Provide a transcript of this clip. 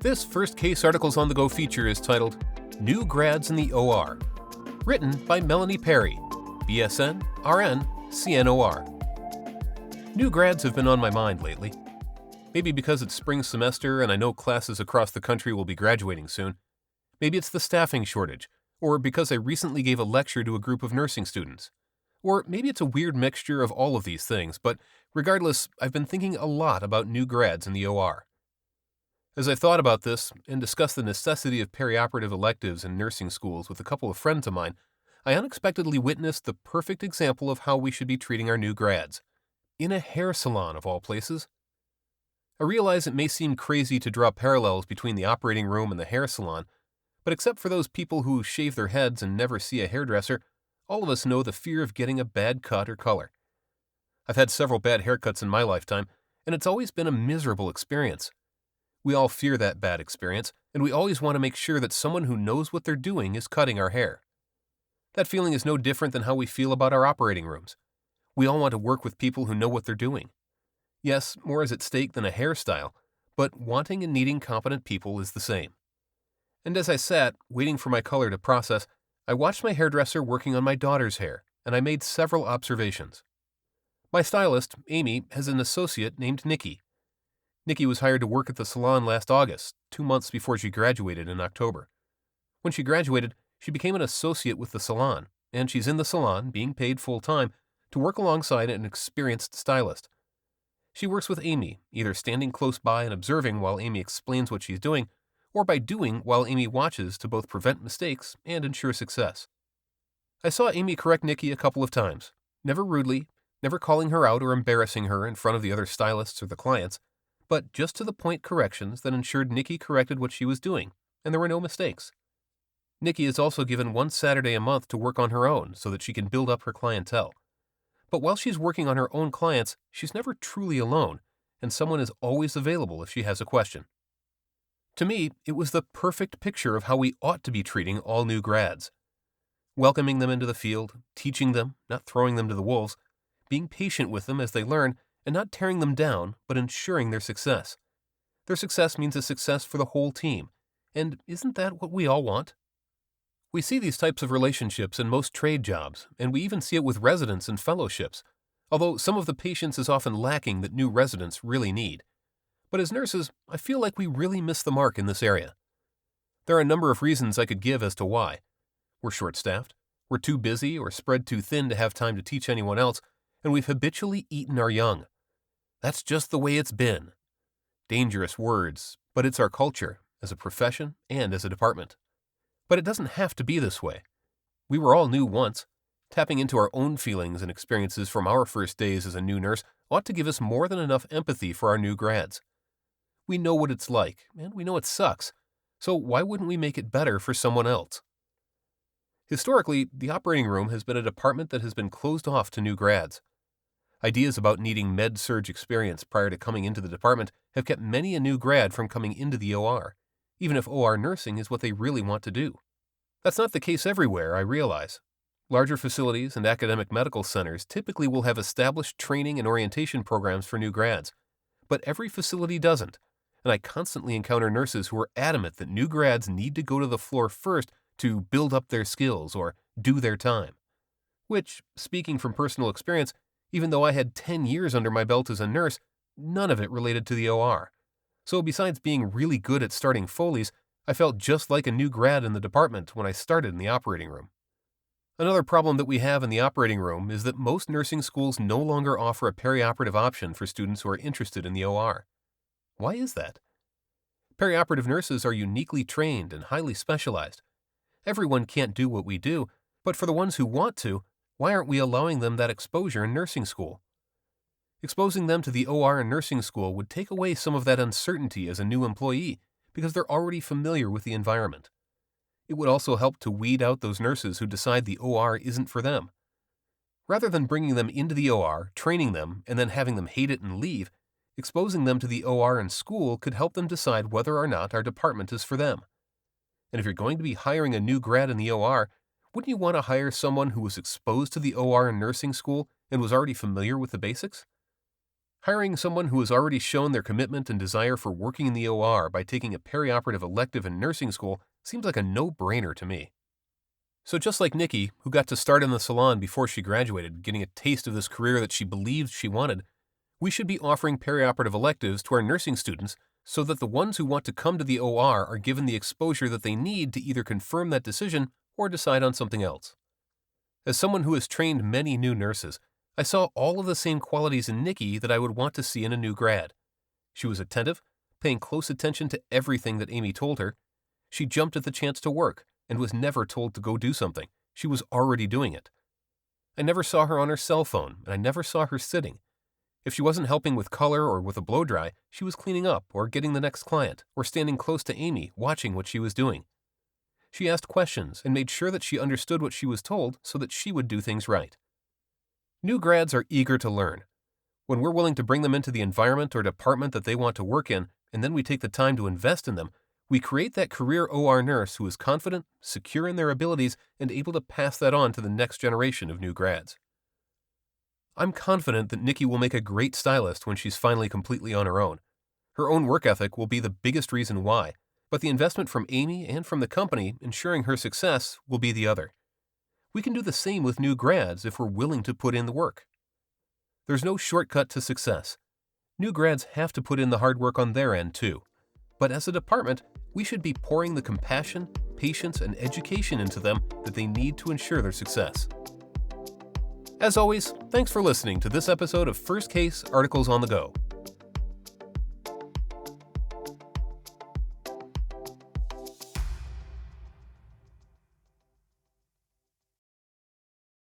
This first Case Articles on the Go feature is titled New Grads in the OR, written by Melanie Perry, BSN, RN, CNOR. New grads have been on my mind lately. Maybe because it's spring semester and I know classes across the country will be graduating soon. Maybe it's the staffing shortage, or because I recently gave a lecture to a group of nursing students. Or maybe it's a weird mixture of all of these things, but regardless, I've been thinking a lot about new grads in the OR. As I've thought about this and discussed the necessity of perioperative electives in nursing schools with a couple of friends of mine, I unexpectedly witnessed the perfect example of how we should be treating our new grads. In a hair salon, of all places. I realize it may seem crazy to draw parallels between the operating room and the hair salon, but except for those people who shave their heads and never see a hairdresser, all of us know the fear of getting a bad cut or color. I've had several bad haircuts in my lifetime, and it's always been a miserable experience. We all fear that bad experience, and we always want to make sure that someone who knows what they're doing is cutting our hair. That feeling is no different than how we feel about our operating rooms. We all want to work with people who know what they're doing. Yes, more is at stake than a hairstyle, but wanting and needing competent people is the same. And as I sat, waiting for my color to process, I watched my hairdresser working on my daughter's hair, and I made several observations. My stylist, Amy, has an associate named Nikki. Nikki was hired to work at the salon last August, 2 months before she graduated in October. When she graduated, she became an associate with the salon, and she's in the salon, being paid full-time, to work alongside an experienced stylist. She works with Amy, either standing close by and observing while Amy explains what she's doing, or by doing while Amy watches to both prevent mistakes and ensure success. I saw Amy correct Nikki a couple of times, never rudely, never calling her out or embarrassing her in front of the other stylists or the clients, but just to the point corrections that ensured Nikki corrected what she was doing, and there were no mistakes. Nikki is also given one Saturday a month to work on her own so that she can build up her clientele. But while she's working on her own clients, she's never truly alone, and someone is always available if she has a question. To me, it was the perfect picture of how we ought to be treating all new grads. Welcoming them into the field, teaching them, not throwing them to the wolves, being patient with them as they learn, and not tearing them down, but ensuring their success. Their success means a success for the whole team, and isn't that what we all want? We see these types of relationships in most trade jobs, and we even see it with residents and fellowships, although some of the patience is often lacking that new residents really need. But as nurses, I feel like we really miss the mark in this area. There are a number of reasons I could give as to why. We're short-staffed, we're too busy or spread too thin to have time to teach anyone else, and we've habitually eaten our young. That's just the way it's been. Dangerous words, but it's our culture, as a profession and as a department. But it doesn't have to be this way. We were all new once. Tapping into our own feelings and experiences from our first days as a new nurse ought to give us more than enough empathy for our new grads. We know what it's like, and we know it sucks, so why wouldn't we make it better for someone else? Historically, the operating room has been a department that has been closed off to new grads. Ideas about needing med-surg experience prior to coming into the department have kept many a new grad from coming into the OR, even if OR nursing is what they really want to do. That's not the case everywhere, I realize. Larger facilities and academic medical centers typically will have established training and orientation programs for new grads, but every facility doesn't, and I constantly encounter nurses who are adamant that new grads need to go to the floor first to build up their skills or do their time. Which, speaking from personal experience, even though I had 10 years under my belt as a nurse, none of it related to the OR. So besides being really good at starting Foleys, I felt just like a new grad in the department when I started in the operating room. Another problem that we have in the operating room is that most nursing schools no longer offer a perioperative option for students who are interested in the OR. Why is that? Perioperative nurses are uniquely trained and highly specialized. Everyone can't do what we do, but for the ones who want to, why aren't we allowing them that exposure in nursing school? Exposing them to the OR in nursing school would take away some of that uncertainty as a new employee because they're already familiar with the environment. It would also help to weed out those nurses who decide the OR isn't for them. Rather than bringing them into the OR, training them, and then having them hate it and leave, exposing them to the OR in school could help them decide whether or not our department is for them. And if you're going to be hiring a new grad in the OR, wouldn't you want to hire someone who was exposed to the OR in nursing school and was already familiar with the basics? Hiring someone who has already shown their commitment and desire for working in the OR by taking a perioperative elective in nursing school seems like a no-brainer to me. So just like Nikki, who got to start in the salon before she graduated, getting a taste of this career that she believed she wanted, we should be offering perioperative electives to our nursing students so that the ones who want to come to the OR are given the exposure that they need to either confirm that decision or decide on something else. As someone who has trained many new nurses, I saw all of the same qualities in Nikki that I would want to see in a new grad. She was attentive, paying close attention to everything that Amy told her. She jumped at the chance to work and was never told to go do something. She was already doing it. I never saw her on her cell phone, and I never saw her sitting. If she wasn't helping with color or with a blow dry, she was cleaning up or getting the next client or standing close to Amy watching what she was doing. She asked questions and made sure that she understood what she was told so that she would do things right. New grads are eager to learn. When we're willing to bring them into the environment or department that they want to work in, and then we take the time to invest in them, we create that career OR nurse who is confident, secure in their abilities, and able to pass that on to the next generation of new grads. I'm confident that Nikki will make a great stylist when she's finally completely on her own. Her own work ethic will be the biggest reason why, but the investment from Amy and from the company ensuring her success will be the other. We can do the same with new grads if we're willing to put in the work. There's no shortcut to success. New grads have to put in the hard work on their end too. But as a department, we should be pouring the compassion, patience, and education into them that they need to ensure their success. As always, thanks for listening to this episode of First Case Articles on the Go.